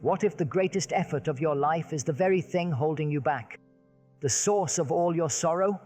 What if the greatest effort of your life is the very thing holding you back? The source of all your sorrow?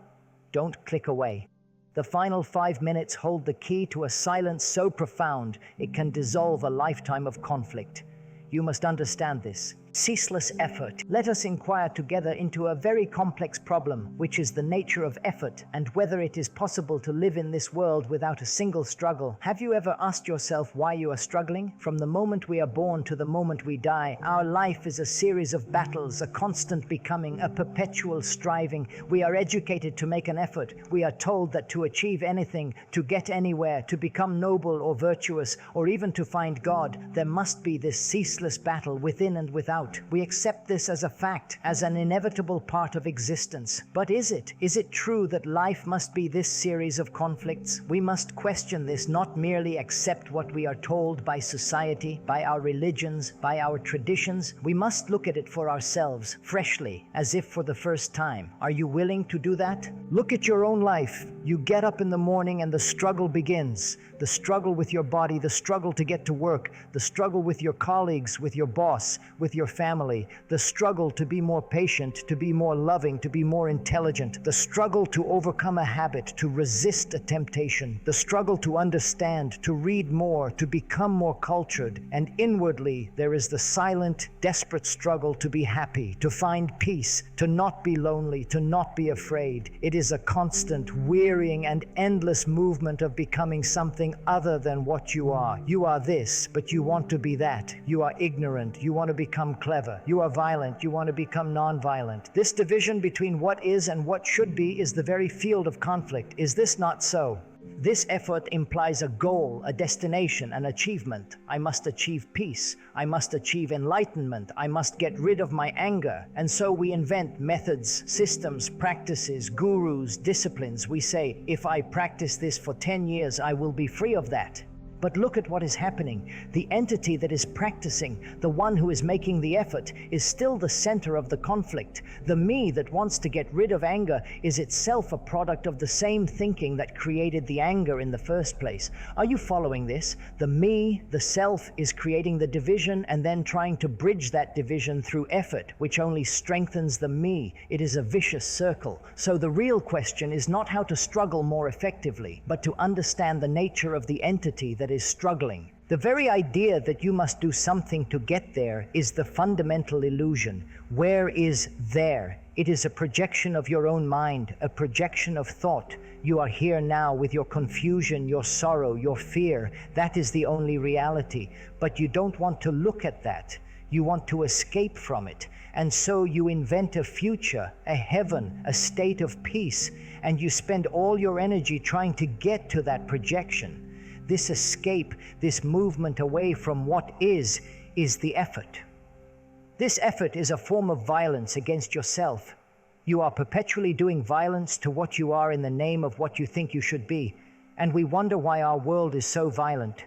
Don't click away. The final 5 minutes hold the key to a silence so profound it can dissolve a lifetime of conflict. You must understand this. Ceaseless effort. Let us inquire together into a very complex problem, which is the nature of effort and whether it is possible to live in this world without a single struggle. Have you ever asked yourself why you are struggling? From the moment we are born to the moment we die, our life is a series of battles, a constant becoming, a perpetual striving. We are educated to make an effort. We are told that to achieve anything, to get anywhere, to become noble or virtuous, or even to find God, there must be this ceaseless battle within and without. We accept this as a fact, as an inevitable part of existence. But is it? Is it true that life must be this series of conflicts? We must question this, not merely accept what we are told by society, by our religions, by our traditions. We must look at it for ourselves, freshly, as if for the first time. Are you willing to do that? Look at your own life. You get up in the morning and the struggle begins. The struggle with your body, the struggle to get to work, the struggle with your colleagues, with your boss, with your family, the struggle to be more patient, to be more loving, to be more intelligent, the struggle to overcome a habit, to resist a temptation, the struggle to understand, to read more, to become more cultured, and inwardly there is the silent, desperate struggle to be happy, to find peace, to not be lonely, to not be afraid. It is a constant, wearying, and endless movement of becoming something other than what you are. You are this, but you want to be that. You are ignorant, you want to become clever. You are violent, you want to become non-violent. This division between what is and what should be is the very field of conflict. Is this not so? This effort implies a goal, a destination, an achievement. I must achieve peace. I must achieve enlightenment. I must get rid of my anger. And so we invent methods, systems, practices, gurus, disciplines. We say, if I practice this for 10 years, I will be free of that. But look at what is happening. The entity that is practicing, the one who is making the effort, is still the center of the conflict. The me that wants to get rid of anger is itself a product of the same thinking that created the anger in the first place. Are you following this? The me, the self, is creating the division and then trying to bridge that division through effort, which only strengthens the me. It is a vicious circle. So the real question is not how to struggle more effectively, but to understand the nature of the entity that is struggling. The very idea that you must do something to get there is the fundamental illusion. Where is there? It is a projection of your own mind, a projection of thought. You are here now with your confusion, your sorrow, your fear. That is the only reality. But you don't want to look at that. You want to escape from it. And so you invent a future, a heaven, a state of peace, and you spend all your energy trying to get to that projection. This escape, this movement away from what is the effort. This effort is a form of violence against yourself. You are perpetually doing violence to what you are in the name of what you think you should be, and we wonder why our world is so violent.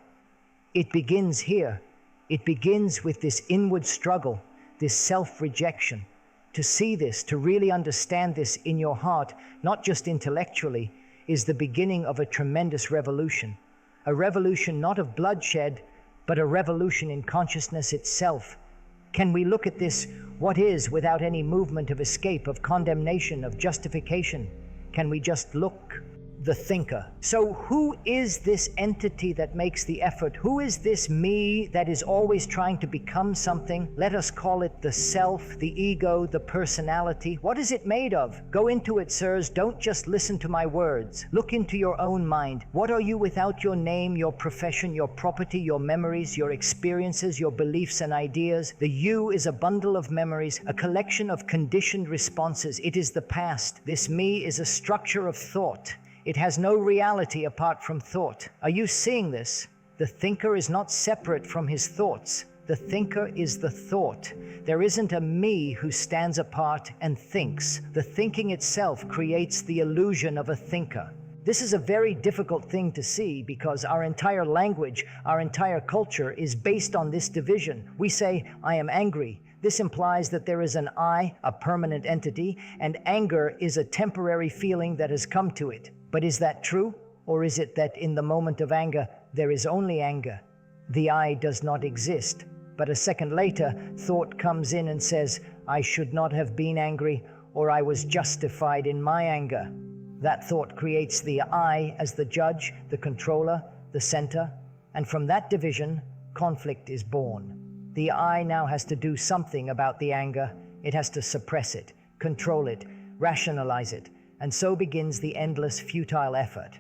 It begins here. It begins with this inward struggle, this self-rejection. To see this, to really understand this in your heart, not just intellectually, is the beginning of a tremendous revolution. A revolution not of bloodshed, but a revolution in consciousness itself. Can we look at this, what is, without any movement of escape, of condemnation, of justification? Can we just look? The thinker. So who is this entity that makes the effort? Who is this me that is always trying to become something? Let us call it the self, the ego, the personality. What is it made of? Go into it, sirs. Don't just listen to my words. Look into your own mind. What are you without your name, your profession, your property, your memories, your experiences, your beliefs and ideas? The you is a bundle of memories, a collection of conditioned responses. It is the past. This me is a structure of thought. It has no reality apart from thought. Are you seeing this? The thinker is not separate from his thoughts. The thinker is the thought. There isn't a me who stands apart and thinks. The thinking itself creates the illusion of a thinker. This is a very difficult thing to see because our entire language, our entire culture is based on this division. We say, I am angry. This implies that there is an I, a permanent entity, and anger is a temporary feeling that has come to it. But is that true? Or is it that in the moment of anger, there is only anger? The I does not exist. But a second later, thought comes in and says, I should not have been angry, or I was justified in my anger. That thought creates the I as the judge, the controller, the center, and from that division, conflict is born. The I now has to do something about the anger. It has to suppress it, control it, rationalize it, and so begins the endless futile effort.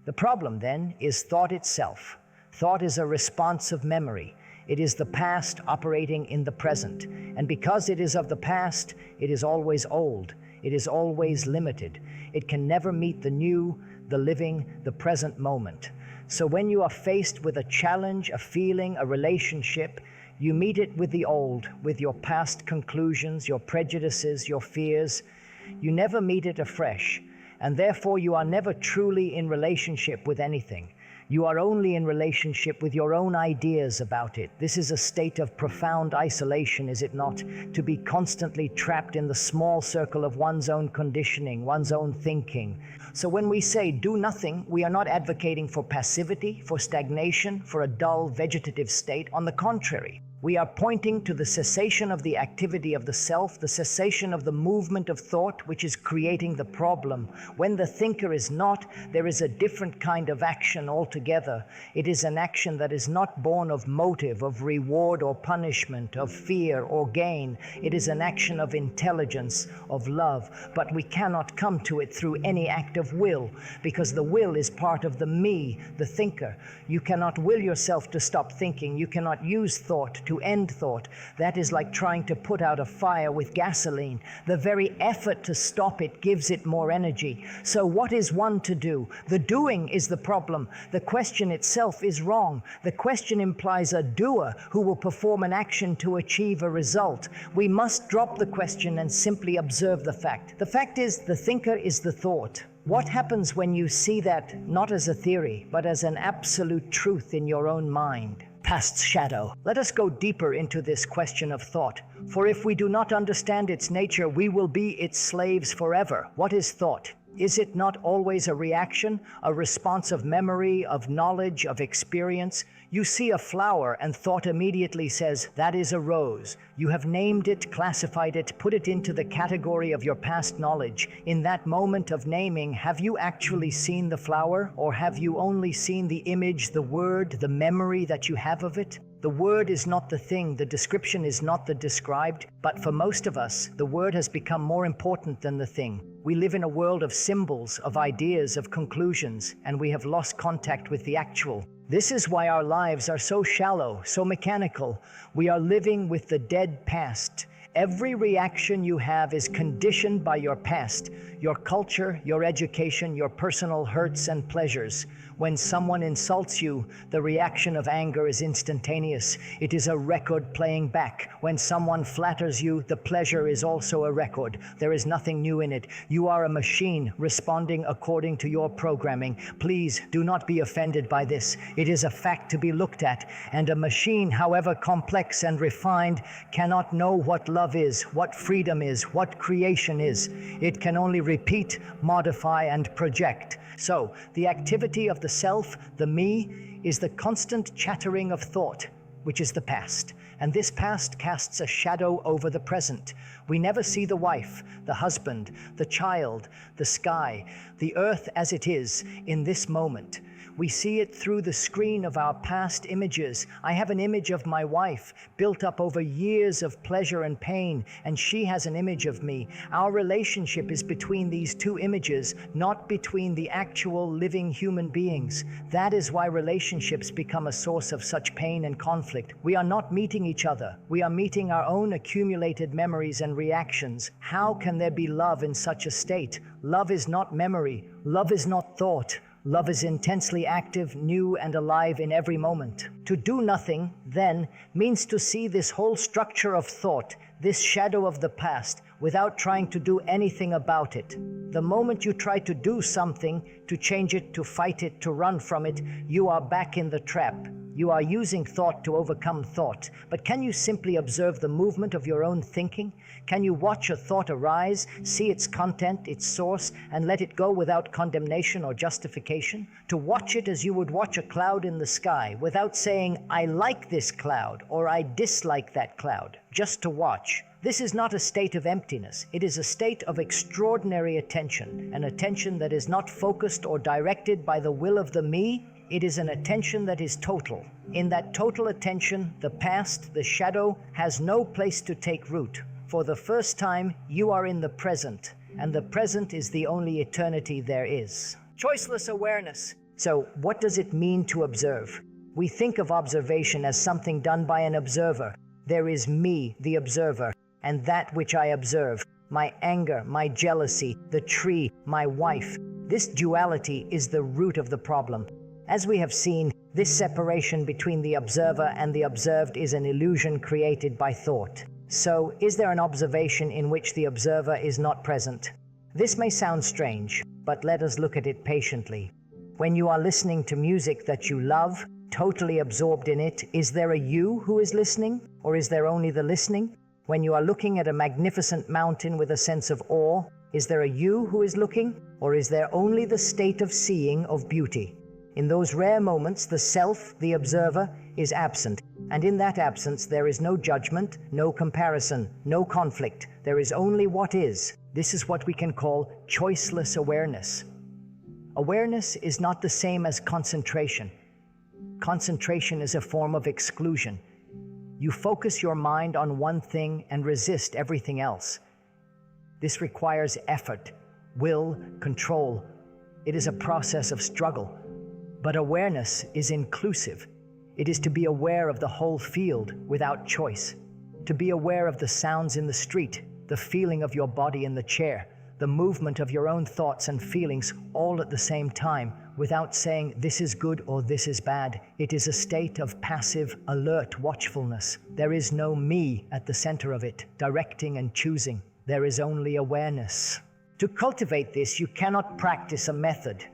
The problem then is thought itself. Thought is a responsive memory. It is the past operating in the present. And because it is of the past, it is always old. It is always limited. It can never meet the new, the living, the present moment. So when you are faced with a challenge, a feeling, a relationship, you meet it with the old, with your past conclusions, your prejudices, your fears. You never meet it afresh, and therefore you are never truly in relationship with anything. You are only in relationship with your own ideas about it. This is a state of profound isolation, is it not? To be constantly trapped in the small circle of one's own conditioning, one's own thinking. So when we say do nothing, we are not advocating for passivity, for stagnation, for a dull vegetative state. On the contrary, we are pointing to the cessation of the activity of the self, the cessation of the movement of thought, which is creating the problem. When the thinker is not, there is a different kind of action altogether. It is an action that is not born of motive, of reward or punishment, of fear or gain. It is an action of intelligence, of love. But we cannot come to it through any act of will, because the will is part of the me, the thinker. You cannot will yourself to stop thinking. You cannot use thought to end thought. That is like trying to put out a fire with gasoline. The very effort to stop it gives it more energy. So what is one to do? The doing is the problem. The question itself is wrong. The question implies a doer who will perform an action to achieve a result. We must drop the question and simply observe the fact. The fact is, the thinker is the thought. What happens when you see that not as a theory, but as an absolute truth in your own mind? Past's shadow. Let us go deeper into this question of thought. For if we do not understand its nature, we will be its slaves forever. What is thought? Is it not always a reaction, a response of memory, of knowledge, of experience? You see a flower and thought immediately says, that is a rose. You have named it, classified it, put it into the category of your past knowledge. In that moment of naming, have you actually seen the flower, or have you only seen the image, the word, the memory that you have of it? The word is not the thing, the description is not the described, but for most of us, the word has become more important than the thing. We live in a world of symbols, of ideas, of conclusions, and we have lost contact with the actual. This is why our lives are so shallow, so mechanical. We are living with the dead past. Every reaction you have is conditioned by your past, your culture, your education, your personal hurts and pleasures. When someone insults you, the reaction of anger is instantaneous. It is a record playing back. When someone flatters you, the pleasure is also a record. There is nothing new in it. You are a machine responding according to your programming. Please do not be offended by this. It is a fact to be looked at, and a machine, however complex and refined, cannot know what love is, what freedom is, what creation is. It can only repeat, modify, and project. So, the activity of the self, the me, is the constant chattering of thought, which is the past. And this past casts a shadow over the present. We never see the wife, the husband, the child, the sky, the earth as it is in this moment. We see it through the screen of our past images. I have an image of my wife built up over years of pleasure and pain, and she has an image of me. Our relationship is between these two images, not between the actual living human beings. That is why relationships become a source of such pain and conflict. We are not meeting each other. We are meeting our own accumulated memories and reactions. How can there be love in such a state? Love is not memory. Love is not thought. Love is intensely active, new, and alive in every moment. To do nothing, then, means to see this whole structure of thought, this shadow of the past, without trying to do anything about it. The moment you try to do something, to change it, to fight it, to run from it, you are back in the trap. You are using thought to overcome thought. But can you simply observe the movement of your own thinking? Can you watch a thought arise, see its content, its source, and let it go without condemnation or justification? To watch it as you would watch a cloud in the sky, without saying, I like this cloud, or I dislike that cloud, just to watch. This is not a state of emptiness. It is a state of extraordinary attention, an attention that is not focused or directed by the will of the me. It is an attention that is total. In that total attention, the past, the shadow, has no place to take root. For the first time, you are in the present, and the present is the only eternity there is. Choiceless awareness. So, what does it mean to observe? We think of observation as something done by an observer. There is me, the observer, and that which I observe. My anger, my jealousy, the tree, my wife. This duality is the root of the problem. As we have seen, this separation between the observer and the observed is an illusion created by thought. So, is there an observation in which the observer is not present? This may sound strange, but let us look at it patiently. When you are listening to music that you love, totally absorbed in it, is there a you who is listening, or is there only the listening? When you are looking at a magnificent mountain with a sense of awe, is there a you who is looking, or is there only the state of seeing of beauty? In those rare moments, the self, the observer, is absent. And in that absence, there is no judgment, no comparison, no conflict. There is only what is. This is what we can call choiceless awareness. Awareness is not the same as concentration. Concentration is a form of exclusion. You focus your mind on one thing and resist everything else. This requires effort, will, control. It is a process of struggle. But awareness is inclusive. It is to be aware of the whole field without choice. To be aware of the sounds in the street, the feeling of your body in the chair, the movement of your own thoughts and feelings all at the same time, without saying this is good or this is bad. It is a state of passive, alert watchfulness. There is no me at the center of it, directing and choosing. There is only awareness. To cultivate this, you cannot practice a method.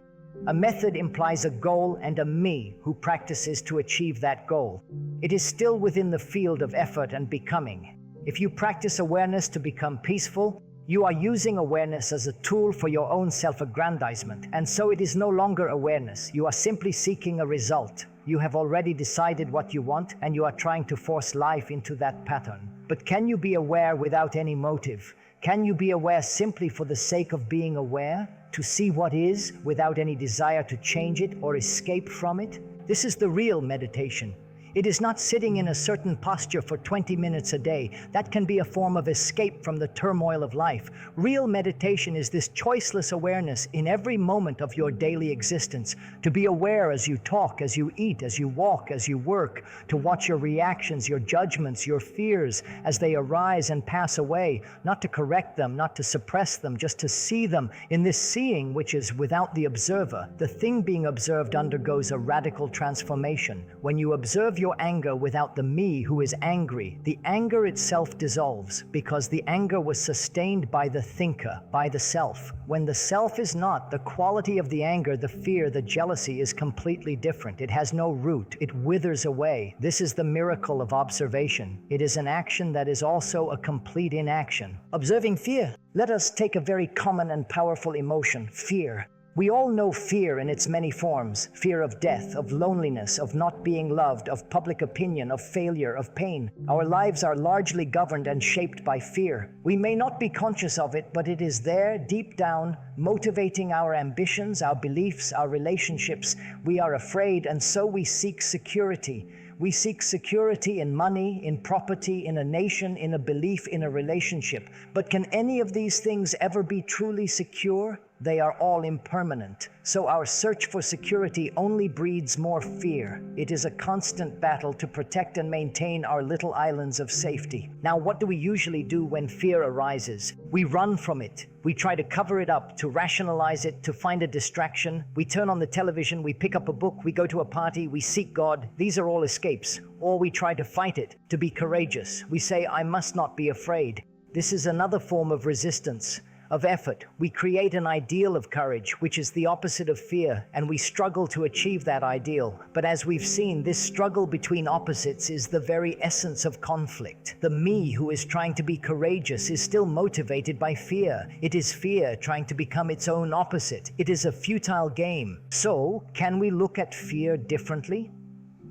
A method implies a goal and a me who practices to achieve that goal. It is still within the field of effort and becoming. If you practice awareness to become peaceful, you are using awareness as a tool for your own self-aggrandizement, and so it is no longer awareness. You are simply seeking a result. You have already decided what you want, and you are trying to force life into that pattern. But can you be aware without any motive? Can you be aware simply for the sake of being aware? To see what is without any desire to change it or escape from it? This is the real meditation. It is not sitting in a certain posture for 20 minutes a day. That can be a form of escape from the turmoil of life. Real meditation is this choiceless awareness in every moment of your daily existence. To be aware as you talk, as you eat, as you walk, as you work. To watch your reactions, your judgments, your fears as they arise and pass away. Not to correct them, not to suppress them, just to see them. In this seeing, which is without the observer, the thing being observed undergoes a radical transformation. When you observe your anger without the me who is angry, the anger itself dissolves, because the anger was sustained by the thinker, by the self. When the self is not, the quality of the anger, the fear, the jealousy is completely different. It has no root. It withers away. This is the miracle of observation. It is an action that is also a complete inaction. Observing fear. Let us take a very common and powerful emotion, fear. We all know fear in its many forms. Fear of death, of loneliness, of not being loved, of public opinion, of failure, of pain. Our lives are largely governed and shaped by fear. We may not be conscious of it, but it is there, deep down, motivating our ambitions, our beliefs, our relationships. We are afraid, and so we seek security. We seek security in money, in property, in a nation, in a belief, in a relationship. But can any of these things ever be truly secure? They are all impermanent. So our search for security only breeds more fear. It is a constant battle to protect and maintain our little islands of safety. Now, what do we usually do when fear arises? We run from it. We try to cover it up, to rationalize it, to find a distraction. We turn on the television, we pick up a book, we go to a party, we seek God. These are all escapes. Or we try to fight it, to be courageous. We say, I must not be afraid. This is another form of resistance. of effort. We create an ideal of courage, which is the opposite of fear, and we struggle to achieve that ideal. But as we've seen, this struggle between opposites is the very essence of conflict. The me who is trying to be courageous is still motivated by fear. It is fear trying to become its own opposite. It is a futile game. So, can we look at fear differently?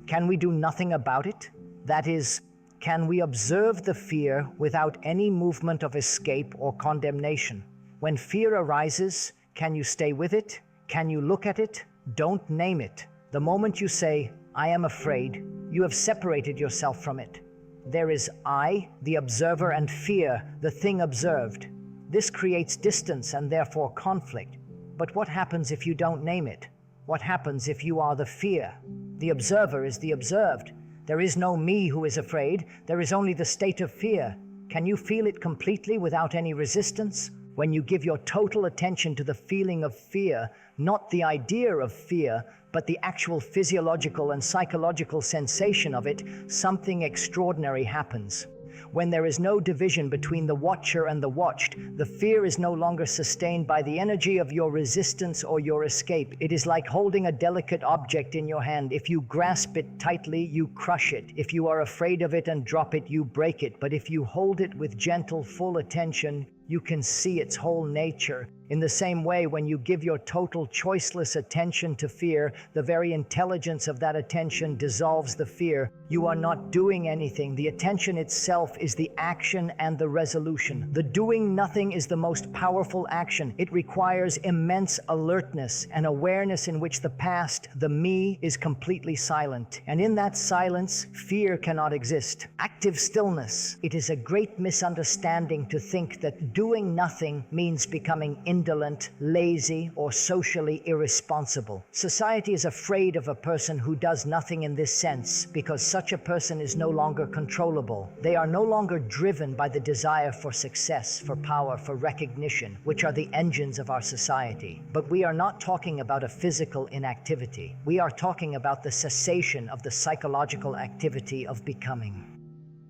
Can we do nothing about it? That is, can we observe the fear without any movement of escape or condemnation? When fear arises, can you stay with it? Can you look at it? Don't name it. The moment you say, I am afraid, you have separated yourself from it. There is I, the observer, and fear, the thing observed. This creates distance and therefore conflict. But what happens if you don't name it? What happens if you are the fear? The observer is the observed. There is no me who is afraid. There is only the state of fear. Can you feel it completely without any resistance? When you give your total attention to the feeling of fear, not the idea of fear, but the actual physiological and psychological sensation of it, something extraordinary happens. When there is no division between the watcher and the watched, the fear is no longer sustained by the energy of your resistance or your escape. It is like holding a delicate object in your hand. If you grasp it tightly, you crush it. If you are afraid of it and drop it, you break it. But if you hold it with gentle, full attention, you can see its whole nature. In the same way, when you give your total choiceless attention to fear, the very intelligence of that attention dissolves the fear. You are not doing anything. The attention itself is the action and the resolution. The doing nothing is the most powerful action. It requires immense alertness and awareness in which the past, the me, is completely silent. And in that silence, fear cannot exist. Active stillness. It is a great misunderstanding to think that doing nothing means becoming indolent, lazy, or socially irresponsible. Society is afraid of a person who does nothing in this sense because such a person is no longer controllable. They are no longer driven by the desire for success, for power, for recognition, which are the engines of our society. But we are not talking about a physical inactivity. We are talking about the cessation of the psychological activity of becoming.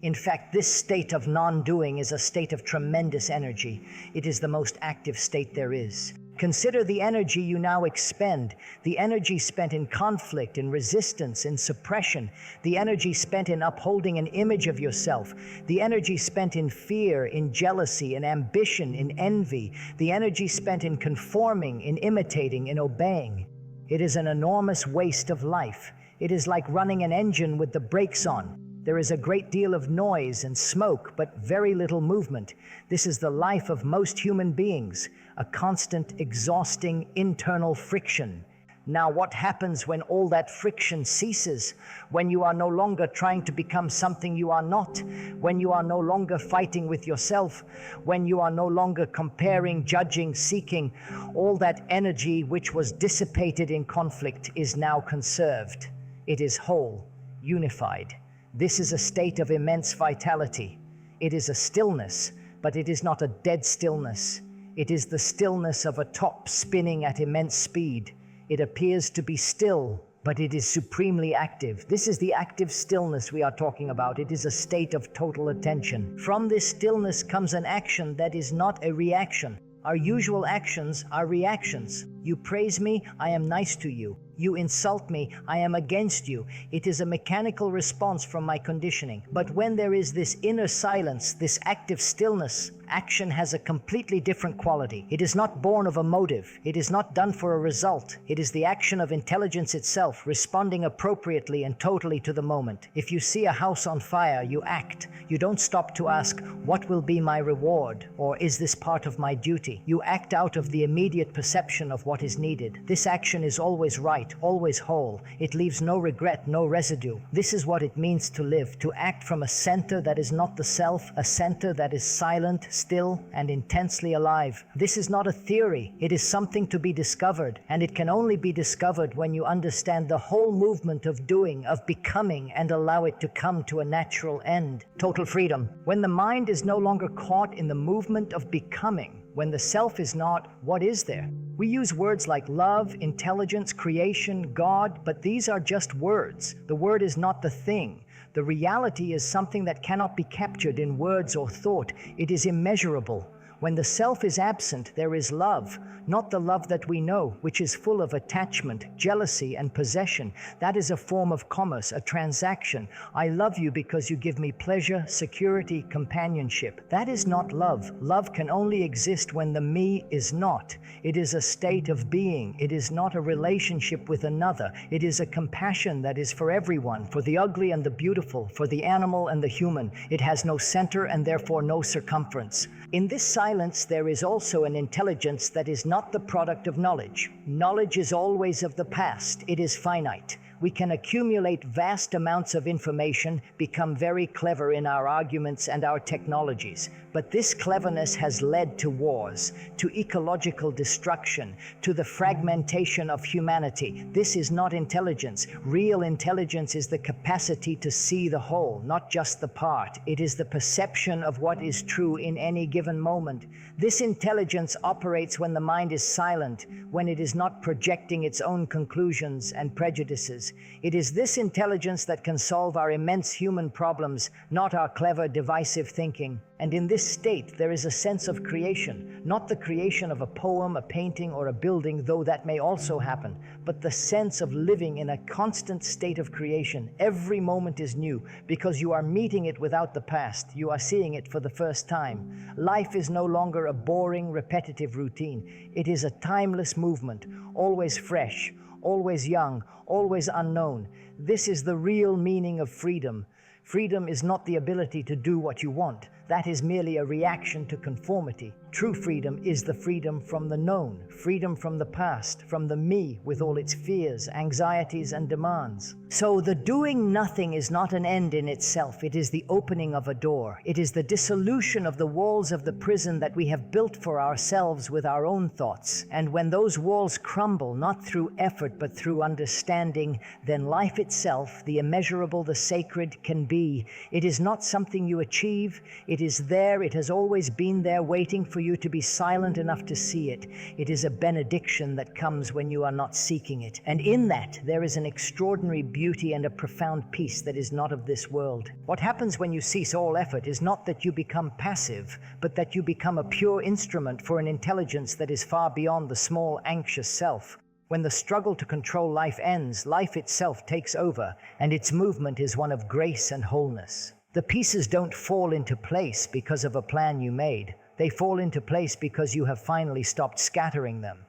In fact, this state of non-doing is a state of tremendous energy. It is the most active state there is. Consider the energy you now expend, the energy spent in conflict, in resistance, in suppression, the energy spent in upholding an image of yourself, the energy spent in fear, in jealousy, in ambition, in envy, the energy spent in conforming, in imitating, in obeying. It is an enormous waste of life. It is like running an engine with the brakes on. There is a great deal of noise and smoke, but very little movement. This is the life of most human beings, a constant, exhausting internal friction. Now, what happens when all that friction ceases? When you are no longer trying to become something you are not? When you are no longer fighting with yourself? When you are no longer comparing, judging, seeking? All that energy which was dissipated in conflict is now conserved. It is whole, unified. This is a state of immense vitality. It is a stillness, but it is not a dead stillness. It is the stillness of a top spinning at immense speed. It appears to be still, but it is supremely active. This is the active stillness we are talking about. It is a state of total attention. From this stillness comes an action that is not a reaction. Our usual actions are reactions. You praise me, I am nice to you. You insult me, I am against you. It is a mechanical response from my conditioning. But when there is this inner silence, this active stillness, action has a completely different quality. It is not born of a motive. It is not done for a result. It is the action of intelligence itself, responding appropriately and totally to the moment. If you see a house on fire, you act. You don't stop to ask, what will be my reward? Or is this part of my duty? You act out of the immediate perception of what is needed. This action is always right, always whole. It leaves no regret, no residue. This is what it means to live, to act from a center that is not the self, a center that is silent, still, and intensely alive. This is not a theory. It is something to be discovered, and it can only be discovered when you understand the whole movement of doing, of becoming, and allow it to come to a natural end. Total freedom. When the mind is no longer caught in the movement of becoming, when the self is not, what is there? We use words like love, intelligence, creation, God, but these are just words. The word is not the thing. The reality is something that cannot be captured in words or thought. It is immeasurable. When the self is absent, there is love, not the love that we know, which is full of attachment, jealousy, and possession. That is a form of commerce, a transaction. I love you because you give me pleasure, security, companionship. That is not love. Love can only exist when the me is not. It is a state of being. It is not a relationship with another. It is a compassion that is for everyone, for the ugly and the beautiful, for the animal and the human. It has no center and therefore no circumference. In this silence, there is also an intelligence that is not the product of knowledge. Knowledge is always of the past. It is finite. We can accumulate vast amounts of information, become very clever in our arguments and our technologies. But this cleverness has led to wars, to ecological destruction, to the fragmentation of humanity. This is not intelligence. Real intelligence is the capacity to see the whole, not just the part. It is the perception of what is true in any given moment. This intelligence operates when the mind is silent, when it is not projecting its own conclusions and prejudices. It is this intelligence that can solve our immense human problems, not our clever, divisive thinking. And in this state, there is a sense of creation, not the creation of a poem, a painting, or a building, though that may also happen, but the sense of living in a constant state of creation. Every moment is new, because you are meeting it without the past. You are seeing it for the first time. Life is no longer a boring, repetitive routine. It is a timeless movement, always fresh, always young, always unknown. This is the real meaning of freedom. Freedom is not the ability to do what you want. That is merely a reaction to conformity. True freedom is the freedom from the known, freedom from the past, from the me with all its fears, anxieties, and demands. So the doing nothing is not an end in itself. It is the opening of a door. It is the dissolution of the walls of the prison that we have built for ourselves with our own thoughts. And when those walls crumble, not through effort but through understanding, then life itself, the immeasurable, the sacred, can be. It is not something you achieve. It is there. It has always been there, waiting for you to be silent enough to see it. It is a benediction that comes when you are not seeking it. And in that, there is an extraordinary beauty and a profound peace that is not of this world. What happens when you cease all effort is not that you become passive, but that you become a pure instrument for an intelligence that is far beyond the small, anxious self. When the struggle to control life ends, life itself takes over, and its movement is one of grace and wholeness. The pieces don't fall into place because of a plan you made. They fall into place because you have finally stopped scattering them.